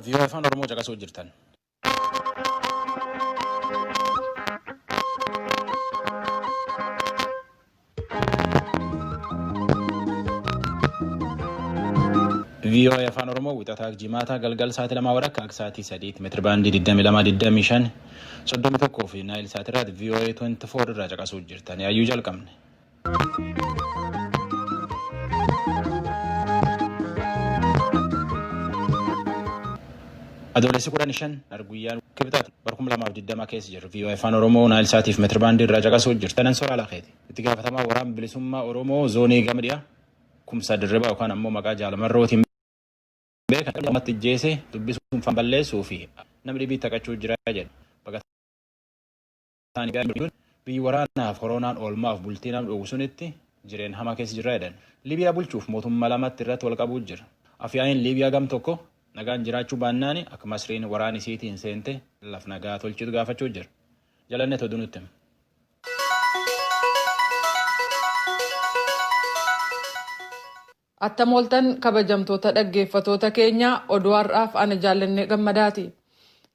Vii'oo afaan Oromoo caqasuu jirtan. Vii'oo afaan Oromoo wixataa jimaataa galgal sa'aatii 2 waraqaa akka sa'aatii 3 meetira baandii 22 25 31 fi naayil sa'aatii irratti Vii'oo 24 irraa caqasuu jirtan. Yaayyuu jalqabne. Adoolessi 15 arguyyaan kibxaati barkum 2020 keessa jiru. Vii'oo afaan Oromoo naayil sa'aatii fi meetira baandii irraa caqasuu jirtan. Soraa laafeeti. Itti gaafatamaa waraana bilisummaa Oromoo zoonii Gamadiyaa kumsa dirribaa yookaan ammoo maqaa jaalamarrootiin beekan lamatti jeese dubbisuun fan balleessuu fi namni dhibii taqachuu jira jedhu. Baqataan biyyi waraanaaf koronaan oolmaaf bultii nam dhoogu sunitti jireen hamaa keessa jirra jedhan. Liibiyaa bulchuuf mootummaa lamatti irratti wal qabuu jira. Afyaa'in Liibiyaa gam tokko nagaan jiraachuu baannaani akka Masriin waraana isiitiin seente laf nagaa tolchitu gaafachuu jira. Jalanne toduu nutti. Attamoltan kabajamtoota dhaggeeffatoota keenya oduu har'aaf ana jaallanne gammadaati.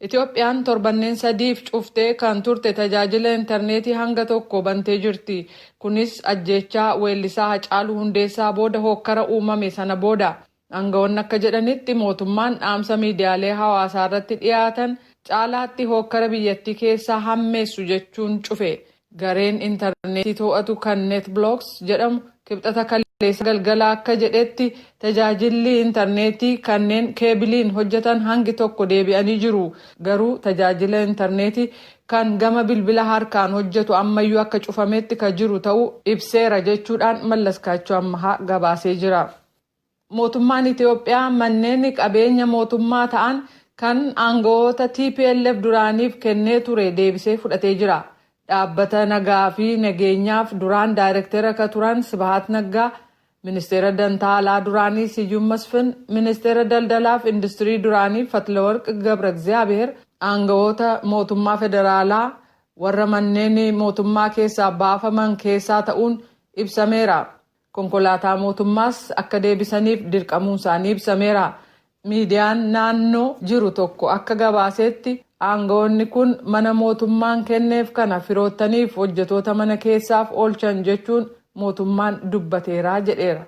Itoophiyaan torbanneen 3 cuftee kan turte tajaajila intarneetii hanga tokko bantee jirti. Kunis ajjeechaa weellisaa Hacaaluu Hundeessaa booda hokkara uumame sana booda. Aangawoonni akka jedhanitti mootummaan dhaamsa miidiyaalee hawaasaa irratti dhiyaatan caalaatti hokkara biyyattii keessaa hammeessu jechuun cufe. Gareen intarneetii to'atu kan netblocks jedhamu kibxata kaleessa galgala akka jedhetti tajaajilli intarneetii kanneen keebiliin hojjetan hangi tokko deebi'anii jiru. Garuu tajaajila intarneetii kan gama bilbila harkaan hojjetu ammayyuu akka cufametti kan jiru ta'uu ibseera jechuudhaan Mallaskaachuu Ammahaa gabaasee jira. Mootummaan Itoophiyaa manneen qabeenya mootummaa ta'an kan aangawoota TPLF duraaniif kennee ture deebisee fudhatee jira. Dhaabbata nagaa fi nageenyaaf duraan daayirektara akka turan Sibahat Naggaa, ministeera dantaa alaa duraanii Siyyuum Masfin, ministeera daldalaaf industirii duraanii Fatlaworq Gabra Egzaabeer, aangawoota mootummaa federaalaa warra manneen mootummaa keessaa baafaman keessaa ta'uun ibsameera. Konkolaataa mootummaas akka deebisaniif dirqamuun isaanii ibsameera. Miidiyaan naannoo jiru tokko akka gabaasetti aangawoonni kun mana mootummaan kenneef kana firoottaniif hojjetoota mana keessaaf oolchan jechuun mootummaan dubbateera jedheera.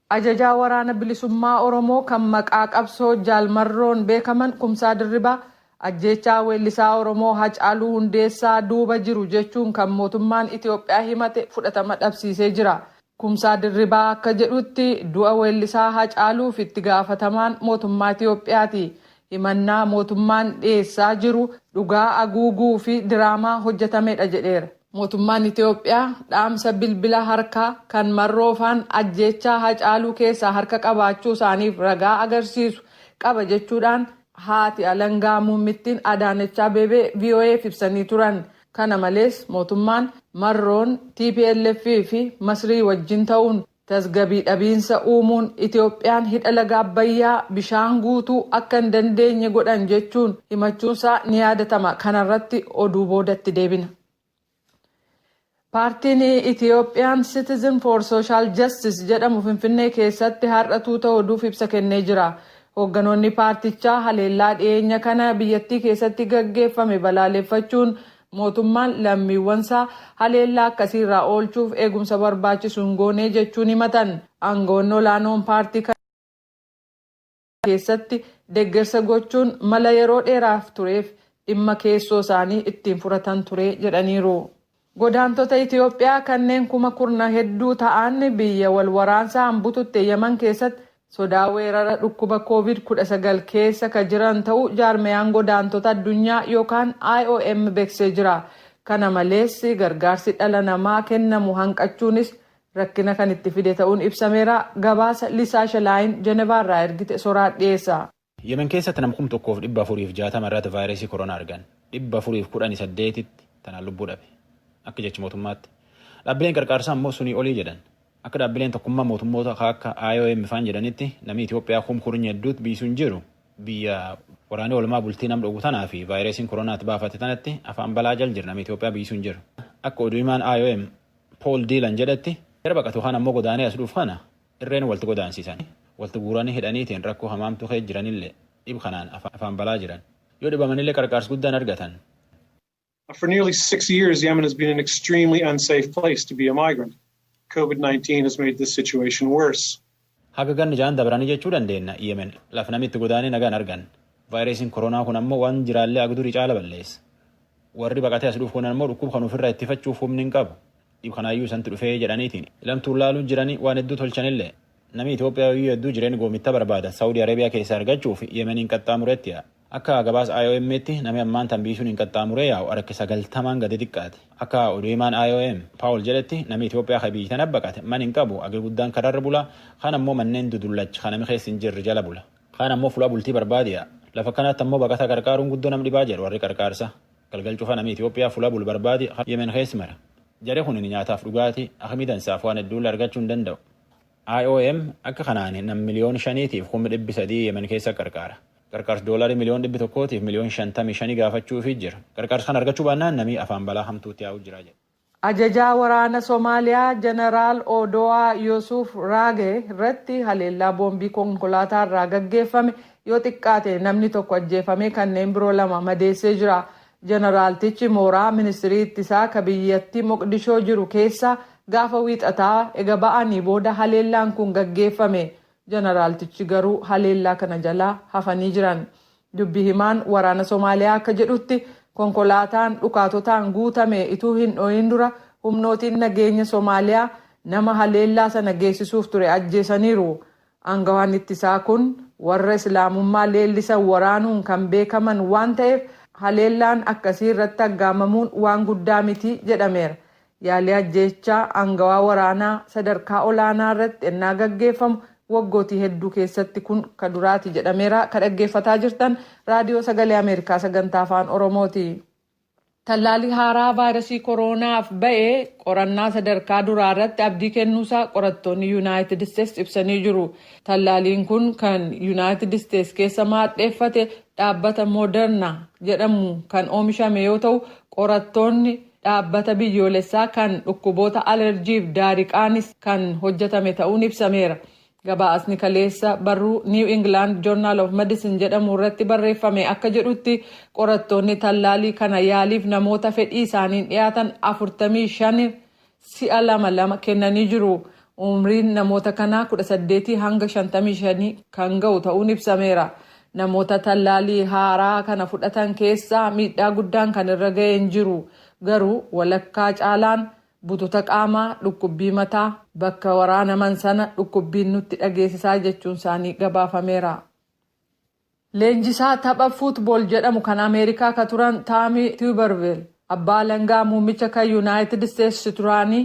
Ajajaa waraana bilisummaa Oromoo kan maqaa qabsoo jaalmarroon beekaman Kumsaa Dirribaa ajjeechaa weellisaa Oromoo Hacaaluu Hundeessaa duuba jiru jechuun kan mootummaan Itoophiyaa himate fudhatama dhabsiisee jira. Kumsaa Dirribaa akka jedhutti du'a weellisaa Hacaaluuf itti gaafatamaan mootummaa Itoophiyaati. Himannaa mootummaan dhiyeessaa jiru dhugaa aguuguu fi diraamaa hojjetamedha jedheera. Mootummaan Itoophiyaa dhaamsa bilbila harkaa kan marroofaan ajjeechaa Hacaaluu keessaa harka qabaachuu isaaniif ragaa agarsiisu qaba jechuudhaan haati alangaa muummittiin Adaanech Abeebee VOA'f ibsanii turan. Kana malees mootummaan marroon TPLF fi Masrii wajjin ta'uun tasgabbii dhabiinsa uumuun Itoophiyaan hidha laga Abbayyaa bishaan guutuu akka hin dandeenye godhan jechuun himachuunsaa ni yaadatama. Kanarratti oduu boodatti deebina. Paartiin Itoophiyaan Citizen for Social Justice jedhamu Finfinnee keessatti har'a tuuta oduuf ibsa kennee jira. Hoogganoonni paartichaa haleellaa dhiyeenya kana biyyattii keessatti gaggeeffame balaaleffachuun mootummaan lammiiwwansaa haleellaa akkasiirraa oolchuuf eegumsa barbaachisu hin goone jechuun himatan. Aangawoonni olaanoon paartii keessatti deeggarsa gochuun mala yeroo dheeraaf tureef dhimma keessoo isaanii ittiin furatan ture jedhaniiru. Godaantota Itoophiyaa kanneen kuma kurna hedduu ta'an biyya wal waraansaan bututte Yaman keessatti sodaa weerara dhukkuba COVID-19 keessa kan jiran ta'uu jaarmiyaan godaantota addunyaa yookaan IOM beeksisee jira. Kana malees gargaarsi dhala namaa kennamu hanqachuunis rakkina kan itti fide ta'uun ibsameera. Gabaasa Lisaa Shalaayin Jenevaarraa ergite soraa dhiyeessa. Yemen keessatti nama 1460 irratti vaayirasii koronaa argan. 418tti tanaan lubbuu dhabe. Akka jechi mootummaatti. Dhaabbileen gargaarsaa immoo sunii olii jedhan. Akka dhaabbileen tokkummaa mootummoota akka IOM faan jedhanitti namni Itoophiyaa kumkurnya hedduutti biisuun jiru biyya waraanee oolmaa bultii nam dhogu tanaa fi vaayirasiin koronaatti baafate tanatti afaan balaa jal jira namni Itoophiyaa biisuun jiru. Akka oduu himaan IOM Paul Dillon jedhatti yeroo baqatu kana ammoo godaanee as dhuuf kana irreen walti godaansiisan walti guuranii hidhaniitiin rakkoo hamaamtu kee jiranillee dhib kanaan afaan balaa jiran. Yoo dhibamanillee qarqaarsa guddaan argatan. For nearly 6 years, Yemen has been an extremely unsafe place to be a migrant. COVID-19 has made this situation worse. Haga ganni jaan dabranii jechuu dandeenya Yemen lafa namitti godaanee nagaan argan. Vaayirasiin koronaa kun ammoo waan jiraallee agdurii caala balleessa. Warri baqatee as dhuuf kun ammoo dhukkuba kan ofirraa ittifachuuf humni hin qabu. Dhib kanaayyuu isanti dhufee jedhaniitiin lamtuun laaluun jiranii waan hedduu tolchanillee. Namni Itoophiyaa hedduu jireenya goomitta barbaada Saawudii Arabiyaa keessaa argachuuf Yemeniin qaxxaamureetti yaa. Akka gabaas IOM'tti namni ammaan tanbiisuun hin qaxxaamuree yaa'u harka 90 gadi xiqqaate. Akka oduu himaan IOM Paawul jedhetti namni Itoophiyaa kabii tan abbaqate man hin qabu agir guddaan kararra bula kan ammoo manneen dudullacha kan namni keessa hin jirre jala bula. Kan ammoo fuula bultii barbaadiya. Lafa kanatti ammoo baqataa qarqaaruun guddoo nam dhibaa jedhu warri qarqaarsa. Galgal cufa namni Itoophiyaa fuula bul barbaadi Yemen keessa mara. Jaree kun nyaataaf dhugaatii akmidansaaf waan hedduulle argachuu hin danda'u. IOM akka kanaan nam miliyoon 5tiif 300 Yemen keessa qarqaara. Qarqaarsa doolarii miliyoon 100tiif miliyoon 55 gaafachuufi jira. Qarqaarsa kan argachuu baannaan namni afaan balaa hamtuutti yaa'u jira jedha. Ajajaa waraana Somaaliyaa Jeneraal Odo'aa Yusuf Raage irratti haleellaa boombii konkolaataa irraa gaggeeffame yoo xiqqaate namni tokko ajjeefame kanneen biroo 2 madeessee jira. Jeneraaltichi mooraa ministirii ittisaa ka biyyattii Moqdishoo jiru keessa gaafa wiixataa ega ba'anii booda haleellaan kun gaggeeffame. Jeneraaltichi garuu haleellaa kana jalaa hafanii jiran. Dubbi himaan waraana Somaaliyaa akka jedhutti konkolaataan dhukaatotaan guutame ituu hin dho'in dura humnootiin nageenya Somaaliyaa nama haleellaa sana geessisuuf ture ajjeesaniiru. Aangawaan ittisaa kun warra Islaamummaa leellisan waraanuun kan beekaman waan ta'eef haleellaan akkasii irratti aggaamamuun waan guddaa miti jedhameera. Yaalii ajjeechaa aangawaa waraanaa sadarkaa olaanaa irratti ennaa gaggeeffamu waggootii hedduu keessatti kun ka duraati jedhameera. Ka dhaggeeffataa jirtan raadiyoo sagalee Ameerikaa sagantaa afaan Oromooti. Tallaalii haaraa vaayirasii koronaaf ba'ee qorannaa sadarkaa duraa irratti abdii kennuusaa qorattoonni Yuunaayitid Isteetsi ibsanii jiru. Tallaaliin kun kan Yuunaayitid Isteetsi keessa maadheeffate dhaabbata Moderna jedhamu kan oomishame yoo ta'u qorattoonni dhaabbata biyyoolessaa kan dhukkuboota alerjiif daariqaanis kan hojjetame ta'uun ibsameera. Gabaasni kaleessa barruu New England Journal of Medicine jedhamu irratti barreeffame akka jedhutti qorattoonni tallaalii kana yaaliif namoota fedhii isaaniin dhiyaatan 45 si'a 2 kennanii jiru. Umriin namoota kanaa 18 hanga 55 kan ga'u ta'uun ibsameera. Namoota tallaalii haaraa kana fudhatan keessaa miidhaa guddaan kan irra ga'ee hin jiru. Garuu walakkaa caalaan bututa qaamaa dhukkubbii mataa bakka waraanaman sana dhukkubbiin nutti dhageessisaa jechuun isaanii gabaafameera. Leenjisaa tapha fuutbool jedhamu kan Ameerikaa ka turan Taami Tuberville abbaa alangaa muummicha kan Yuunaayitid Isteetsi turaanii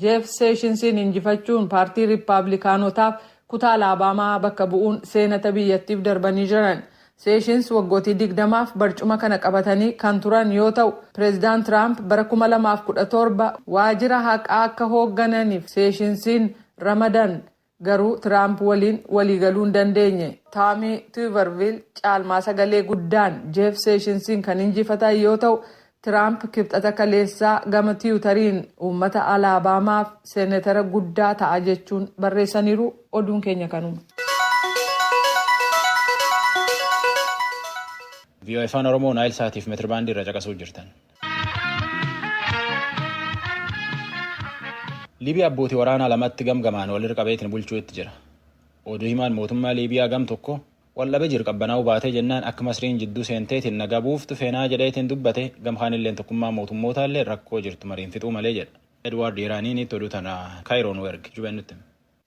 Jeef Seeshinsiin injifachuun paartii Riippaabilikaanotaaf kutaa Alabaamaa bakka bu'uun seenata biyyattiif darbanii jiran. Seeshins waggootii 20f barcuma kana qabatanii kan turan yoo ta'u Pireezidaant Tiraamp bara 2017 waajjira haqaa akka hooggananiif Seeshinsiin ramadan garuu Tiraamp waliin waliigaluu hin dandeenye. Taami Tuberville caalmaa sagalee guddaan Jeef Seeshinsiin kan injifatan yoo ta'u Tiraamp kibxata kaleessaa gama tiwutariin uummata Alabaamaaf seenetara guddaa ta'a jechuun barreessaniiru. Oduun keenya kanuma. VOA afaan Oromoo Naayil Saatiif meetirbaandii irra caqasuu jirtan. Liibiyaa abbootii waraanaa lamatti gamgamaan walirra qabeetiin bulchuu itti jira. Oduu himaan mootummaa Liibiyaa gam tokko waldhabee jiru qabbanaa'uu baatee jennaan akka Masriin jidduu seenteetiin nagaa buuftu feenaa jedheetiin dubbate gamkaanillee tokkummaa mootummootallee rakkoo jirtu mariin fixuu malee jedha. Edwaard Iraaniinitti oduu tana Kaayiroon werg jubennutti.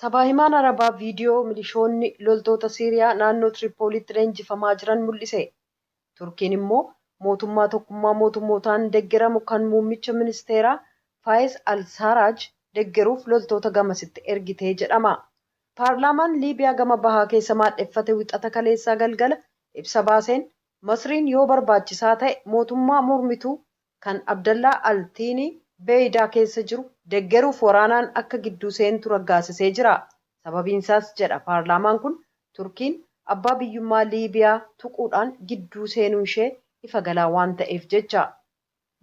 Sabaa himaan Arabaa viidiyoo milishoonni loltoota Siiriyaa naannoo Tiripooliitti leenjifamaa jiran mul'ise. Turkiin immoo mootummaa tokkummaa mootummootaan deeggaramu kan muummicha ministeeraa Faayiz Al-Saaraaj deeggaruuf loltoota gamasitti ergitee jedhama. Paarlaamaan Liibiyaa gama bahaa keessa maadheffate wixata kaleessaa galgala ibsa baaseen Masriin yoo barbaachisaa ta'e mootummaa mormituu kan Abdallaa Altiinii Beeyidaa keessa jiru deeggaruuf waraanaan akka gidduu seentu raggaasisee jira. Sababiinsaas jedha paarlaamaan kun Turkiin abbaa biyyummaa Liibiyaa tuquudhaan gidduu seenuu ishee ifa galaa waan ta'eef jecha.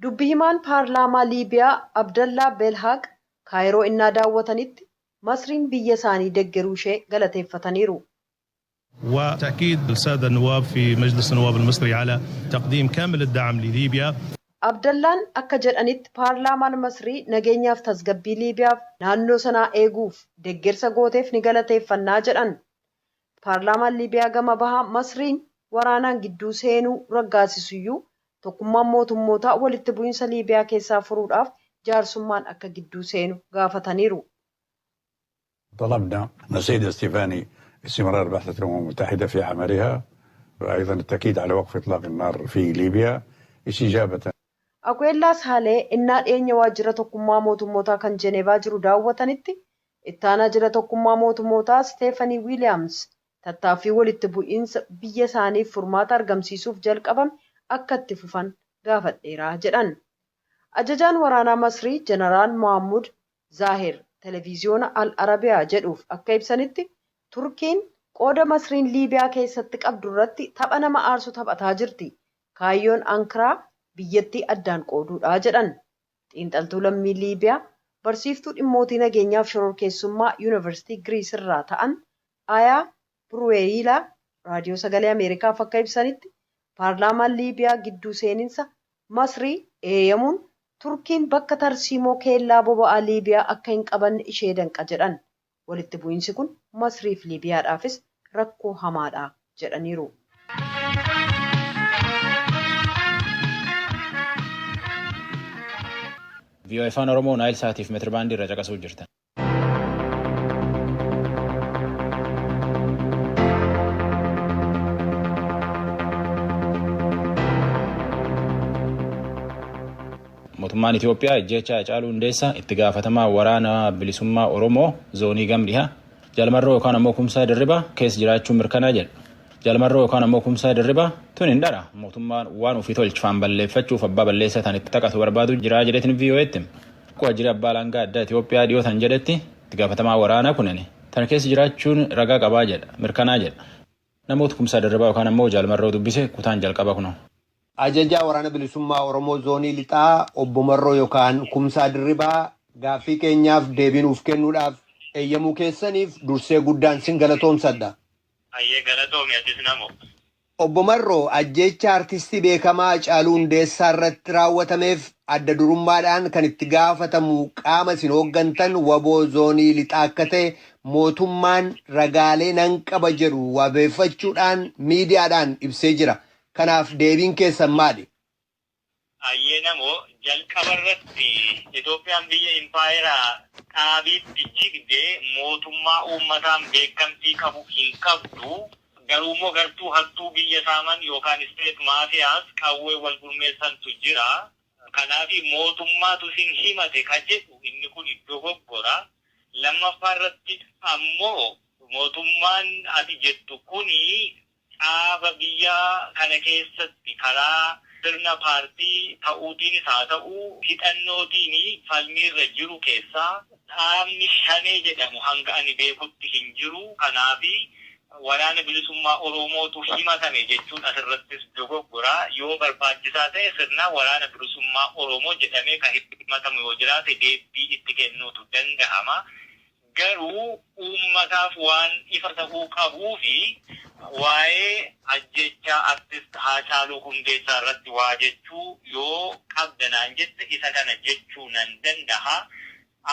Dubbi himaan paarlaamaa Liibiyaa Abdallaa Belhaaq Kaayiroo innaa daawwatanitti Masriin biyya isaanii deeggaruu ishee galateeffataniiru. وتأكيد السادة النواب في مجلس النواب المصري على تقديم كامل الدعم لليبيا. Abdallaan akka jedhanitti paarlaamaan Masrii nageenyaaf tasgabbii Liibiyaaf naannoo sanaa eeguuf deeggarsa gooteef ni galateeffannaa jedhan. Paarlaamaan Liibiyaa gama bahaa Masriin waraanaan gidduu seenuu raggaasisuyyuu tokkummaan mootummootaa walitti bu'iinsa Liibiyaa keessaa furuudhaaf jaarsummaan akka gidduu seenu gaafataniiru. طلبنا من السيد استيفاني استمرار بعثة الأمم المتحدة في عملها وأيضا التأكيد على وقف إطلاق النار في ليبيا استجابة. Akwellas Halee innaa dhiyeenya waajjira tokkummaa mootummootaa kan Jeneevaa jiru daawwatanitti ittaanaa jira tokkummaa mootummootaa Steefanii Wiiliyaams tattaaffii walitti bu'iinsa biyya isaaniif furmaata argamsiisuuf jalqabame akka itti fufan gaafadheeraa jedhan. Ajajaan waraanaa Masrii Jeneraal Mohammud Zaahir televiziyoona Al-Arabiyaa jedhuuf akka ibsanitti Turkiin qooda Masriin Liibiyaa keessatti qabdu irratti tapha nama aarsu taphataa jirti. Kaayyoon Ankaraa biyyattii addaan qooduudha jedhan. Xiinxaltuu lammii Liibiyaa barsiiftuu dhimmootii nageenyaaf shororkeessummaa Yuunivarsiitii Giriis irraa ta'an Ayaa Buruweeyilaa raadiyoo sagalee Ameerikaaf akka ibsanitti paarlaamaan Liibiyaa gidduu seeninsa Masrii eeyyamuun Turkiin bakka tarsiimoo keellaa boba'aa Liibiyaa akka hin qabanne ishee danqa jedhan. Walitti bu'iinsi kun Masriif Liibiyaadhaafis rakkoo hamaadha jedhaniiru. VOA afaan Oromoo Naayil Saatiif meetirbaandii irra caqasuu jirtan. Mootummaan Itoophiyaa ajjeechaa Hacaaluu Hundeessaa itti gaafatamaa waraana bilisummaa Oromoo zoonii Gamdhihaa Jalmarroo yookaan ammoo Kumsaa Dirribaa keessa jiraachuun mirkanaa jedha. Jalmarroo yookaan ammoo Kumsaa Dirribaa tun hin dhara mootummaan waan ofii tolchifaan balleeffachuuf abbaa balleessatan itti taqatu barbaadu jiraa jedhetin VOA'tti. Akkuma jira abbaa alangaa addaa Itoophiyaa dhiyootan jedhetti itti gaafatamaa waraanaa kunini tan keessa jiraachuun ragaa qabaa jedha mirkanaa jedha. Namoota Kumsaa Dirribaa yookaan ammoo Jalmarroo dubbise kutaan jalqaba kunoo. Ajajaa waraana bilisummaa Oromoo zoonii lixaa obbo Marroo yookaan Kumsaa Dirribaa gaaffii keenyaaf deebii nuuf kennuudhaaf eeyyamuu keessaniif dursee guddaan sin galatoomsadha. Ayyee galatoomi atis namoo. Obbo Marroo ajjeecha artistii beekamaa Hacaaluu Hundeessaa irratti raawwatameef adda durummaadhaan kan itti gaafatamu qaama isin hooggantan waboo zoonii lixaa akka ta'e mootummaan ragaalee nan qaba jedhu wabeeffachuudhaan miidiyaadhaan ibsee jira. Kanaaf deebiin keessan maali? Ayyee namoo jalqaba irratti Itoophiyaan biyya impaayeraa dhaabiitti jigdee mootummaa uummataan beekamtii qabu hin qabdu. Garuummoo gartuu hattuu biyya saaman yookaan isteet maafiyaas qawwee wal gurmeessantu jira. Kanaaf mootummaatu sin himate kan jedhu inni kun iddoo dogoggora. Lammaffaa irratti ammoo mootummaan ati jettu kuni dhaaba biyya kana keessatti karaa sirna paartii ta'uutiinis haa ta'u hidhannootiin falmiirra jiru keessaa dhaabni shanee jedhamu hanga ani beekutti hin jiru. Kanaaf waraana bilisummaa Oromootu himatame jechuun asirrattis dogoggora. Yoo barbaachisaa ta'e sirna waraana bilisummaa Oromoo jedhamee kan himatamu yoo jiraate deebii itti kennuutu danda'ama. Garuu uummataaf waan ifa ta'uu qabuu fi waa'ee ajjechaa artist Hacaaluu Hundeessaa irratti waa jechuu yoo qabdanaan jette isa kana jechuu nan danda'a.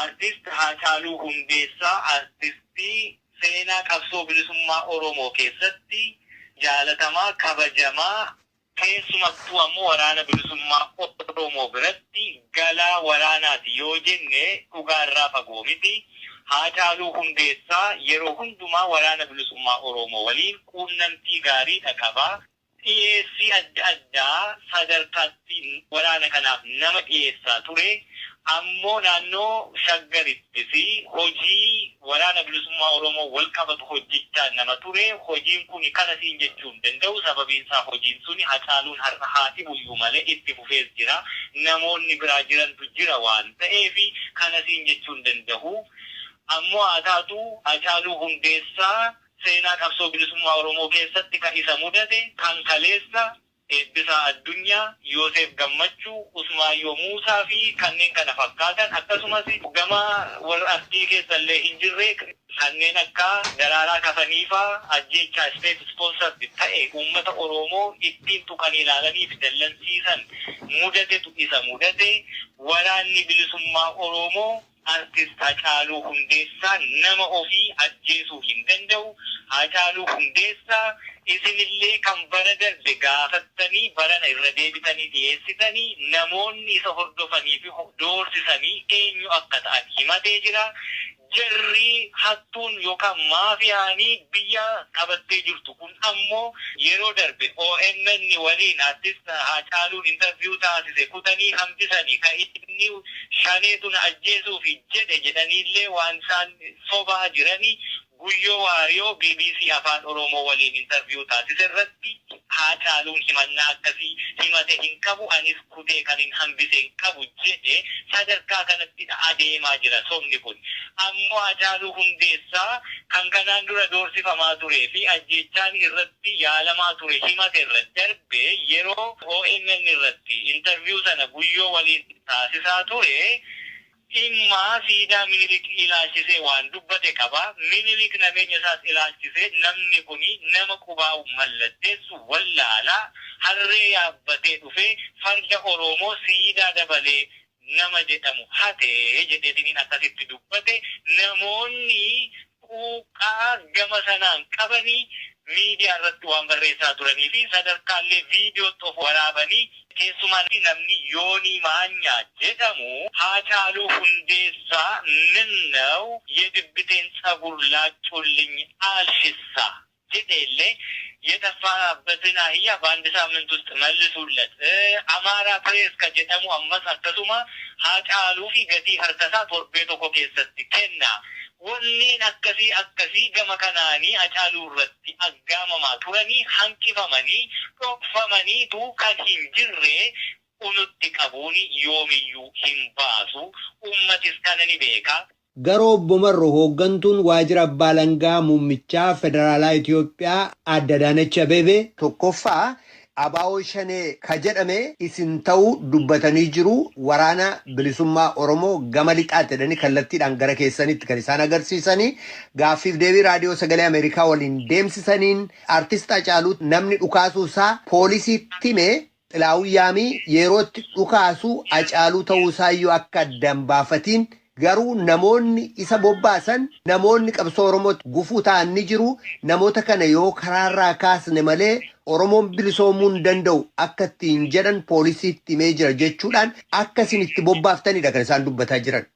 Artist Hacaaluu Hundeessaa artistii seenaa qabsoo bilisummaa Oromoo keessatti jaalatamaa kabajamaa keessumattuu ammoo waraana bilisummaa Oromoo biratti galaa waraanaati yoo jenne dhugaarraa fagoo miti. Hacaaluu Hundeessaa yeroo hundumaa waraana bilisummaa Oromoo waliin quunnamtii gaarii qaba. Dhiyeessii adda addaa sadarkaatti waraana kanaaf nama dhiyeessaa ture. Ammoo naannoo shaggaritti fi hojii waraana bilisummaa Oromoo wal qabatu hojjechaa nama ture. Hojiin kun kana siin jechuu hin danda'u. Sababiin isaa hojiin suni Hacaaluun har'a haati buyyuu malee itti fufees jira. Namoonni biraa jirantu jira waan ta'eef kana siin jechuu hin danda'u. Ammoo haa taatu Hacaaluu Hundeessaa seenaa qabsoo bilisummaa Oromoo keessatti kan isa mudate kan kaleessa Eebbisaa Addunyaa, Yoosef Gammachuu, Usmaayyoo Muusaa fi kanneen kana fakkaatan akkasumas gama warra artii keessallee hin jirre kanneen akka Daraaraa Kafaniifaa ajjeechaa isteet ispoonsarti ta'e uummata Oromoo ittiin tuqan ilaalanii fi dallansiisan mudatetu isa mudate. Waraanni bilisummaa Oromoo artist Hacaaluu Hundeessaa nama ofii ajjeesuu hin danda'u. Hacaaluu Hundeessaa isinillee kan bara darbe gaafattanii barana irra deebitanii dhiyeessitanii namoonni isa hordofanii fi doorsisanii eenyu akka ta'an himatee jira. Jarri hattuun yookaan maafiyaanii biyya qabattee jirtu kun ammoo yeroo darbe OMN waliin artist Hacaaluun interview taasise kutanii hambisanii kan inni shaneetu na ajjeesuuf jedhe jedhaniillee waan isaan sobaa jiranii. Guyyoo Waariyoo BBC Afaan Oromoo waliin interview taasise irratti Hacaaluun himannaa akkasii himate hin qabu anis kutee kan hin hambise hin qabu jedhe sadarkaa kanatti adeemaa jira sobni kun. Ammoo Hacaaluu Hundeessaa kan kanaan dura doorsifamaa turee fi ajjeechaan irratti yaalamaa ture himate irratti darbe yeroo OMN irratti interview sana guyyoo waliin taasisaa ture. Dhimma siidaa Minilik ilaalchisee waan dubbate qaba. Minilik nameenya isaas ilaalchisee namni kuni nama qubaa'u mallatteessu wallaalaa harree yaabbatee dhufee farda Oromoo siidaa dabalee nama jedhamu hatee jedheetiniin akkasitti dubbate. Namoonni quuqaa gama sanaan qabanii miidiyaa irratti waan barreessaa turanii fi sadarkaallee viidiyootti of waraabanii keessumaa namni Yoonii Maanyaa jedhamu Hacaaluu Hundeessaa ምነው የድብቴን ጸጉር ላጩልኝ አልሽሳ jedheellee የጠፋበትን አህያ በአንድ ሳምንት ውስጥ መልሱለት። አማራ ፕሬስ ከጀጠሙ አመስ akkasuma Hacaaluu fi gatii harkasaa torbee tokko keessatti kenna. Wanneen akkasii gama kanaanii Hacaaluu irratti aggaamamaa turanii hanqifamanii dhokfamaniitu kan hin jirre unutti qabuun yoomiyyuu hin baasu. Uummatis kana ni beeka. Garoo obbo Marroo hooggantuun waajjira abbaa alangaa muummichaa federaalaa Itoophiyaa Aadde Adaanech Abeebee tokkoffaa abaa'oo shanee ka jedhame isin ta'uu dubbatanii jiru. Waraana bilisummaa Oromoo gama lixaatti jedhanii kallattiidhaan gara keessanitti kan isaan agarsiisanii gaaffiif deebii raadiyoo sagalee Ameerikaa waliin deemsisaniin artist Hacaaluu namni dhukaasuu isaa poolisiitti himee Xilaawuyyaamii yerootti dhukaasuu Hacaaluu ta'uu isaayyuu akka addan baafatiin garuu namoonni isa bobbaasan namoonni qabsoo Oromootti gufuu ta'an ni jiru. Namoota kana yoo karaarraa kaasne malee Oromoon bilisoomuu hin danda'u akka ittiin jedhan poolisiitti himee jira jechuudhaan akka isin itti bobbaaftaniidha kan isaan dubbataa jiran.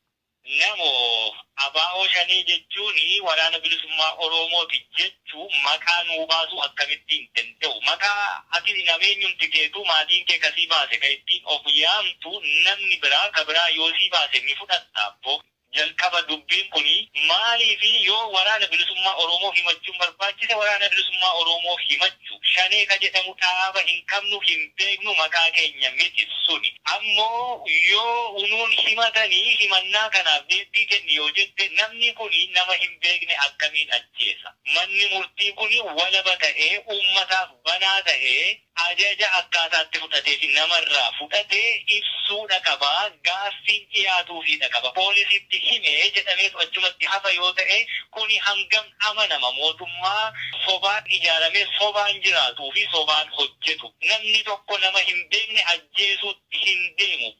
Namoo abaa'oo shanii jechuun waraana bilisummaa Oromooti jechuu maqaa nuu baasuu akkamitti hin danda'u. Maqaa ati nameenyumti keetu maatiin kee kasii baase kan ittiin of yaamtu namni biraa ka biraa yoo sii baase ni fudhattaabbo. Jalqaba dubbiin kuni maalii fi yoo waraana bilisummaa Oromoo himachuun barbaachise waraana bilisummaa Oromoo himachuu shanee ka jedhamu dhaaba hin qabnu hin beeknu maqaa keenya miti suni. Ammoo yoo unuun himatanii himannaa kanaaf deebii kenni yoo jette namni kuni nama hin beekne akkamiin ajjeesa. Manni murtii kuni walaba ta'ee uummataaf banaa ta'ee ajaja akkaataatti fudhatee fi namarraa fudhatee ibsuudha qaba. Gaaffiin dhiyaatuufiidha qaba. Poolisiitti himee jedhamees achumatti hafa yoo ta'e kuni hangam amanama mootummaa sobaan ijaaramee sobaan jiraatuu fi sobaan hojjetu. Namni tokko nama hin beekne ajjeesuutti hin deemu.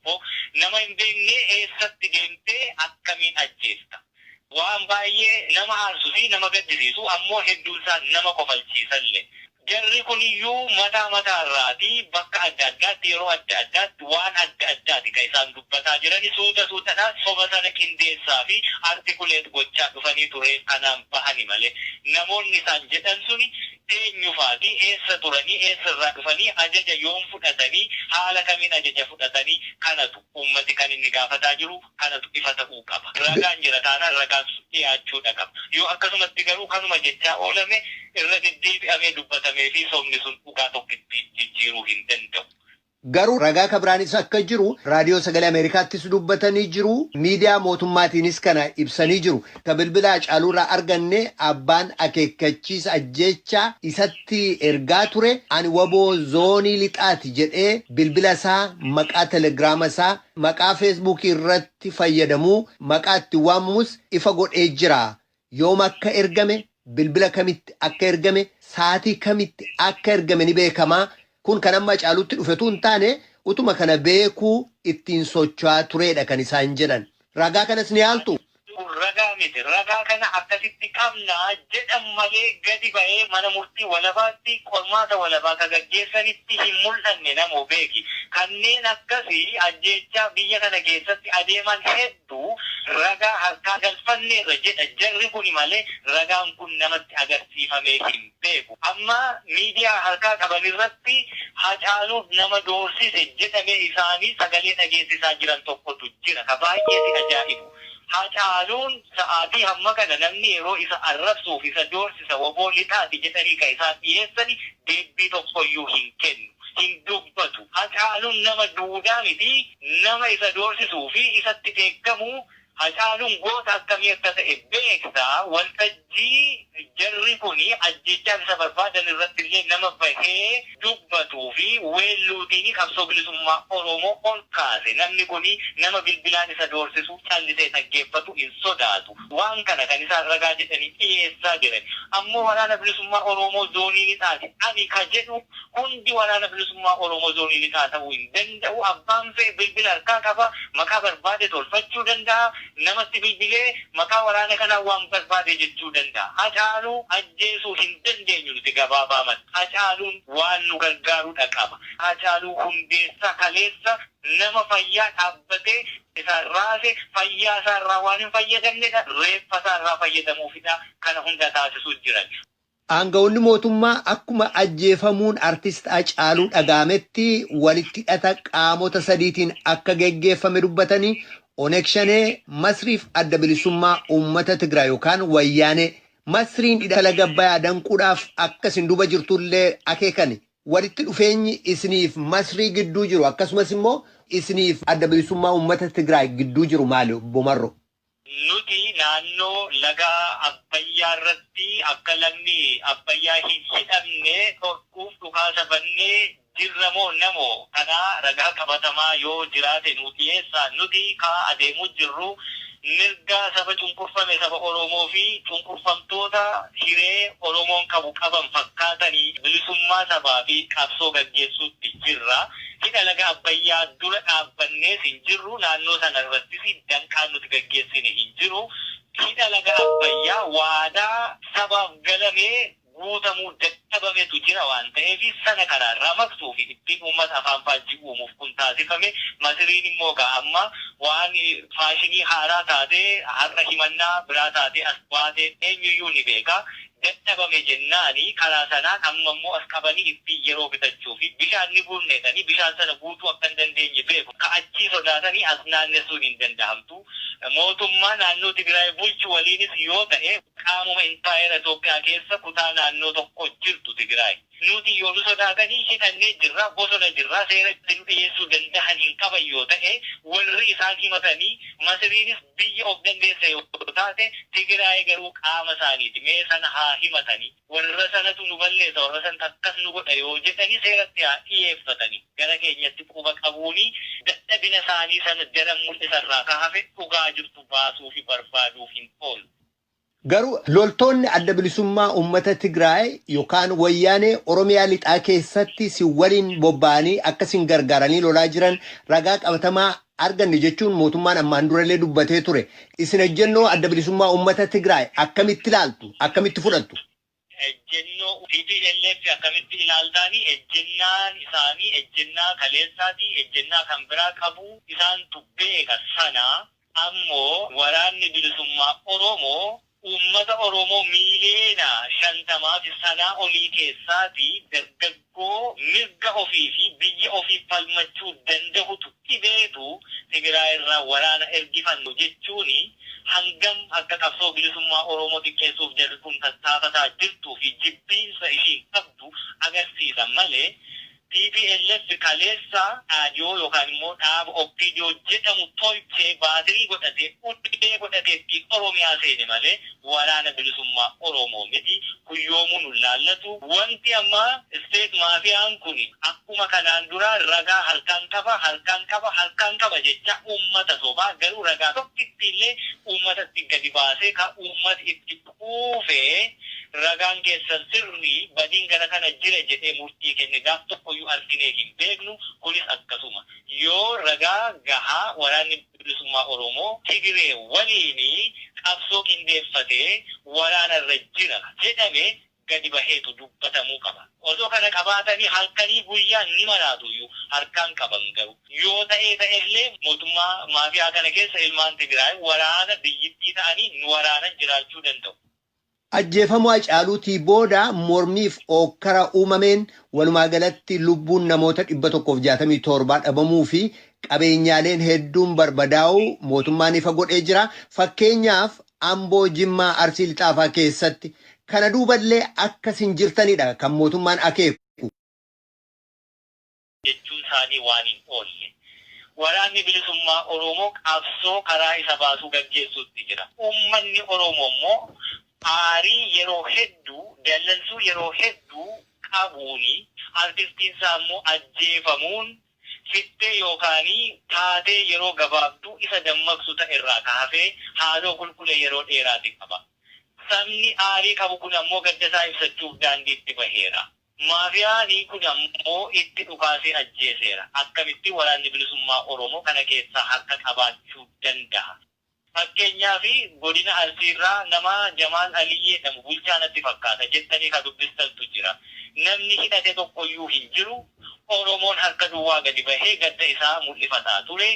Nama hin beekne eessatti deemtee akkamiin ajjeesta. Waan baay'ee nama aarsuu fi nama gaddisiisu ammoo hedduun isaa nama kofalchiisallee. Jarri kuniyyuu mataa irraatii bakka adda addaatti yeroo adda addaatti waan adda addaati kan isaan dubbataa jirani suutaadhaan soba sana qindeessaa fi artikuleet gochaa dhufanii ture kanaan bahani malee namoonni isaan jedhan suni eenyufaati eessa turanii eessa irraa dhufanii ajaja yoom fudhatanii haala kamiin ajaja fudhatanii kanatu uummati kan inni gaafataa jiru kanatu ifa ta'uu qaba. Ragaan jira taanaan ragaan dhiyaachuudha qaba. Yoo akkasumatti garuu kanuma jechaa oolame irra deddeebi'amee dubbatamee fi sobni sun dhugaa tokkotti jijjiiruu hin danda'u. Garuu ragaa kabiraanis akka jiru raadiyoo sagalee Ameerikaattis dubbatanii jiru. Miidiyaa mootummaatiinis kana ibsanii jiru. Ka bilbila Hacaaluurraa arganne abbaan akeekkachiisa ajjeechaa isatti ergaa ture. Ani waboo zoonii lixaati jedhee bilbila isaa maqaa telegiraama isaa maqaa feesbuukii irratti fayyadamuu maqaa itti waamamus ifa godhee jira. Yoom akka ergame bilbila kamitti akka ergame saatii kamitti akka ergame ni beekamaa. Kun kan amma Hacaaluutti dhufetu hin taane utuma kana beekuu ittiin socho'aa turedha kan isaan jedhan. Ragaa kanas ni haaltu. Ragaa miti. Ragaa kana akkasitti qabna jedhan malee gadi ba'ee mana murtii walabaatti qormaata walabaa ka gaggeessanitti hin mul'anne namoo beeki. Kanneen akkasii ajjeechaa biyya kana keessatti adeeman hedduu ragaa harkaa galfanneerra jedha jarri kun malee ragaan kun namatti agarsiifamee hin beeku. Amma miidiyaa harkaa qaban irratti Hacaaluuf nama doorsise jedhamee isaanii sagalee dhageessisaa jiran tokkotu jira. Ka baay'ee si ajaa'ibu. Hacaaluun sa'aatii hamma kana namni yeroo isa arrabsuuf isa doorsisa waboo lixaati jedhanii ka isaan dhiyeessani deebii tokkoyyuu hin kennu. Hin dubbatu. Hacaaluun nama duudaa miti nama isa doorsisuu fi isatti beekamu. Hacaaluun goota akkamii akka ta'e beektaa waltajjii jarri kuni ajjechaan isa barbaadan irratti illee nama bahee dubbatuu fi weelluutiin qabsoo bilisummaa Oromoo ol kaase. Namni kuni nama bilbilaan isa doorsisu callisee dhaggeeffatu hin sodaatu. Waan kana kan isaan ragaa jedhanii dhiyeessaa jiran. Ammoo waraana bilisummaa Oromoo zoonii lixaati. Ani ka jedhu hundi waraana bilisummaa Oromoo zoonii lixaa ta'uu hin danda'u. Abbaan fee bilbila harkaa qaba. Maqaa barbaade tolfachuu danda'a. Namatti bilbilee maqaa waraana kanaa waan barbaade jechuu danda'a. Hacaaluu ajjeesuu hin dandeenyu nuti gabaabaman. Hacaaluun waan nu gargaarudha qaba. Hacaaluu hundeessa kaleessa nama fayyaa dhaabbatee isaan raase fayyaa isaarraa waan hin fayyadamnedha. Reeffa isaarraa fayyadamuufidha kana hunda taasisuu jiran. Aangawoonni mootummaa akkuma ajjeefamuun artist Hacaaluu dhagaametti walitti hidhata qaamota sadiitiin akka geggeeffame dubbatanii Onekshanee Masriif adda bilisummaa uummata Tigraay yookaan wayyaanee Masriin hidhala gabbayaa danquudhaaf akkasin duba jirtullee akeekani. Walitti dhufeenyi isiniif Masrii gidduu jiru akkasumas immoo isiniif adda bilisummaa uummata Tigraay gidduu jiru maali Bomarro? Nuti naannoo laga Abbayyaa irratti akka lagni Abbayyaa hin hidhamne dhorkuuf dhukaasa bannee jirramoo namoo kana ragaa qabatamaa yoo jiraate nu dhiyeessaa nuti kaa adeemuu jirru mirga saba cunqurfame saba Oromoo fi cunqurfamtoota hiree Oromoon qaban fakkaatanii bilisummaa sabaa fi qabsoo gaggeessuutti jirra. Hidha laga Abbayyaa dura dhaabbannee hin jirru naannoo sana irrattis danqaan nuti gaggeessine hin jiru. Hidha laga Abbayyaa waadaa sabaaf galamee guutamuu dadhabametu jira waan ta'eef sana karaarraa maqsuu fi ittiin uummata afaan faajjii uumuuf kun taasifame. Masriin immoo amma waan faashinii haaraa taatee har'a himannaa biraa taatee as baatee eenyuyyuu ni beeka. Dadhabame jennaani karaa sanaan amma immoo as qabanii ittiin yeroo bitachuu fi bishaan ni guurneetanii bishaan sana guutuu akka hin dandeenye beeku. Ka'achii sodaatanii as naannessuun hin danda'amtu. Mootummaa naannoo Tigraay bulchu waliinis yoo ta'e qaamuma impaayera Itoophiyaa keessa kutaa naannoo tokko jirtu Tigraay. Nuti yoo nu sodaatanii hidhannee jirra bosona jirra seera ittiin dhiyeessuu danda'an hin qaban yoo ta'e warri isaan himatanii Masriinis biyya of dandeessa yoo taate Tigraay garuu qaama isaaniiti. Mee sana haa himatanii warra sanatu nu balleessa warra sana akkas nu godha yoo jedhanii seeratti haa dhiyeeffatanii gara keenyatti quba qabuuni dadhabina isaanii sana daran mul'isarraa ka hafe dhugaa jirtu baasuu fi barbaaduuf hin oolu. Garuu loltoonni adda bilisummaa uummata Tigraay yookaan wayyaanee Oromiyaa lixaa keessatti si waliin bobba'anii akkasiin gargaaranii lolaa jiran ragaa qabatamaa arganne jechuun mootummaan ammaan durallee dubbatee ture. Isin ejjennoo adda bilisummaa uummata Tigraay akkamitti ilaaltu? Akkamitti fudhattu? Ejjennoo TPLF akkamitti ilaaltaanii ejjennaan isaanii ejjennaa kaleessaati ejjennaa kan biraa qabu isaantu beeka sana ammoo waraanni bilisummaa Oromoo ummata Oromoo miliyoona 50 sanaa olii keessaati dargaggoo mirga ofii fi biyya ofii falmachuu danda'utu dhibeetu Tigraay irraa waraana ergifannu jechuuni hangam akka qabsoo bilisummaa Oromoo xiqqeessuuf jedhu kun tattaafataa jirtuu fi jibbiinsa ishii qabdu agarsiisa malee TPLF kaleessa dhaadhiyoo yookaan immoo dhaaba Oppiidiyoo jedhamu tolchee baatirii godhatee uddee godhateetti Oromiyaa seene malee waraana bilisummaa Oromoo miti. Kuyyoomuu nu laallatu. Wanti amma isteet maafiyaan kun akkuma kanaan dura ragaa halkan qaba jecha uummata sobaa garuu ragaa tokkitti illee uummatatti gadi baasee kan uummata itti quufee ragaan keessan sirrii badiin gara kana jira jedhee murtii kenne gaaf tokkoyyuu arginee hin beeknu. Kunis akkasuma yoo ragaa gahaa waraanni bilisummaa Oromoo Tigiree waliin qabsoo qindeeffatee waraana irra jira jedhame gadi baheetu dubbatamuu qaba. Osoo kana qabaatanii halkanii guyyaa ni maraatuyyuu harkaan qaban garuu yoo ta'ellee mootummaa maafiyaa kana keessa ilmaan Tigraay waraana biyyittii ta'anii nu waraanan jiraachuu danda'u. Ajjeefamuu Hacaaluutii booda mormiif ookkara uumameen walumaa galatti lubbuun namoota 167 dhabamuu fi qabeenyaaleen hedduun barbadaa'u mootummaan ifa godhee jira. Fakkeenyaaf Amboo, Jimmaa, Arsii Lixaafaa keessatti kana duuballee akkas hin jirtanidha kan mootummaan akeeku. Jechuun isaanii waan hin oolle. Waraanni bilisummaa Oromoo qabsoo karaa isa baasuu gaggeessuutti jira. Uummanni Oromoo immoo aarii yeroo hedduu dallansuu yeroo hedduu qabuuni artistiin isaa immoo ajjeefamuun fittee yookaan taatee yeroo gabaabduu isa dammaqsu ta'e irraa kaafee haaloo qulqulle yeroo dheeraati qaba. Sabni aarii qabu kun ammoo gadda isaa ibsachuuf daandiitti baheera. Maafiyaanii kun ammoo itti dhukaasee ajjeeseera. Akkamitti waraanni bilisummaa Oromoo kana keessaa harka qabaachuu danda'a? Fakkeenyaaf godina Arsiirraa nama Jamaal Alii jedhamu bulchaa natti fakkaata jettanii kan dubbistantu jira. Namni hidhate tokkoyyuu hin jiru. Oromoon harka duwwaa gadi bahee gadda isaa mul'ifataa ture.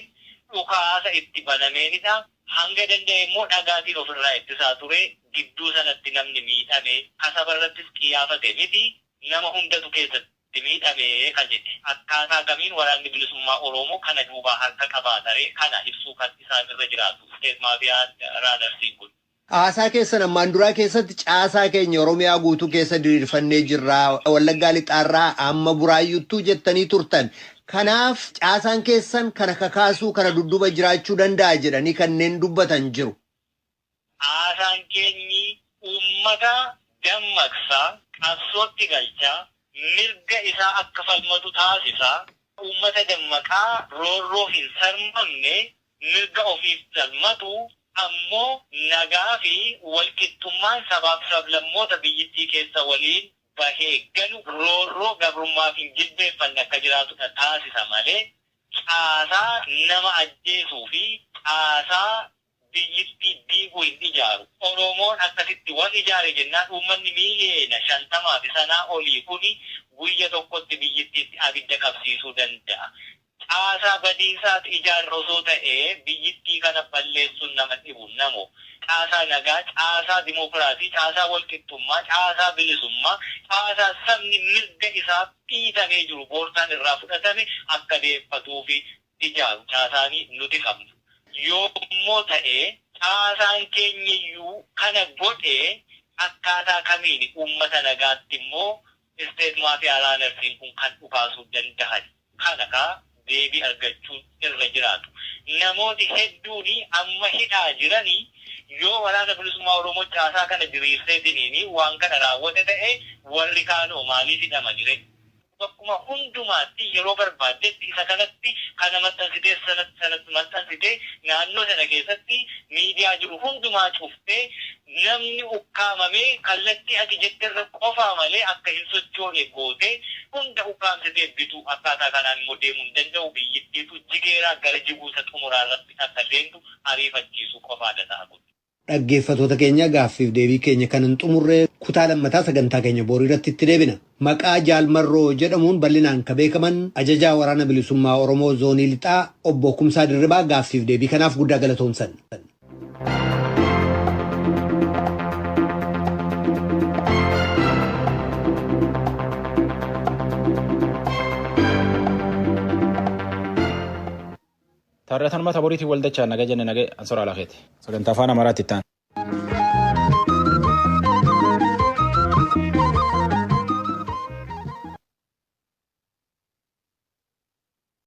Dhukaasa itti banameenidha. Hanga danda'e immoo dhagaatiin ofirraa ittisaa ture. Gidduu sanatti namni miidhame kasabarrattis qiyyaafate miti. Nama hundatu keessatti miidhame kan jedhe. Akkaataa kamiin waraanni bilisummaa Oromoo kana duubaa harka qabaatare kana ibsuu kan isaan irra jiraatu. Maafiyaan Raadarsiin kun. Haasaa keessan ammaan duraa keessatti caasaa keenya Oromiyaa guutuu keessa diriirfannee jirra. Wallaggaa Lixaarraa amma Buraayyuttuu jettanii turtan. Kanaaf caasaan keessan kana kakaasuu kana dudduba jiraachuu danda'a jedhanii kanneen dubbatan jiru. Haasaan keenyi uummata dammaqsaa qabsootti galchaa mirga isaa akka falmatu taasisaa uummata dammaqaa roorroo hin sarmamne mirga ofiif falmatu ammoo nagaa fi walqixxummaan sabaaf sablammoota biyyittii keessa waliin bahee galu roorroo gabrummaaf hin jilbeeffanne akka jiraatudha taasisa malee caasaa nama ajjeesuu fi caasaa biyyittii diiguu hin ijaaru. Oromoon akkasitti wal ijaare jennaan uummanni miiliyoona 50 fi sanaa olii kuni guyya tokkotti biyyittiitti abidda qabsiisuu danda'a. Caasaa badiisaatti ijaarra osoo ta'ee biyyittii kana balleessuun nama dhibu namo. Caasaa nagaa, caasaa dimokiraasii, caasaa walqixxummaa, caasaa bilisummaa, caasaa sabni mirga isaa dhiitamee jiru boorsaan irraa fudhatame akka deeffatuu fi ijaaru caasaanii nuti qabnu. Yoommoo ta'ee caasaan keenyayyuu kana godhee akkaataa kamiin uummata nagaatti immoo isteet maafiyaa Raadarsiin kun kan dhukaasuu danda'an. Kana deebii argachuun irra jiraatu. Namooti hedduun amma hidhaa jiranii yoo waraana bilisummaa Oromoo caasaa kana diriirsee diniini waan kana raawwate ta'e warri kaanoo maaliif hidhama jire? Bakkuma hundumaatti yeroo barbaaddetti isa kanatti kana maxxansitee sanatti maxxansitee naannoo sana keessatti miidiyaa jiru hundumaa cuuftee namni ukkaamamee kallattii ati jetterra qofaa malee akka hin sochoone gootee hunda ukkaamsitee bituu akkaataa kanaan immoo deemuu hin danda'u biyyittiitu jigeeraa gara jiguusa xumuraa irratti akka leentu ariifachiisuu qofaadha ta'a. Dhaggeeffatoota keenya gaaffiif deebii keenya kan hin xumurree kutaa lammataa sagantaa keenya borii irratti itti deebina. Maqaa Jaalmarroo jedhamuun bal'inaan kan beekaman ajajaa waraana bilisummaa Oromoo zoonii lixaa obbo Kumsaa Dirribaa gaaffiif deebii kanaaf guddaa galatoomsan. Taarrataan mata boriitiin waldachaa naga jenne nagee ansoraa laafeeti. Sagantaa afaan Amaaraatti ittaan.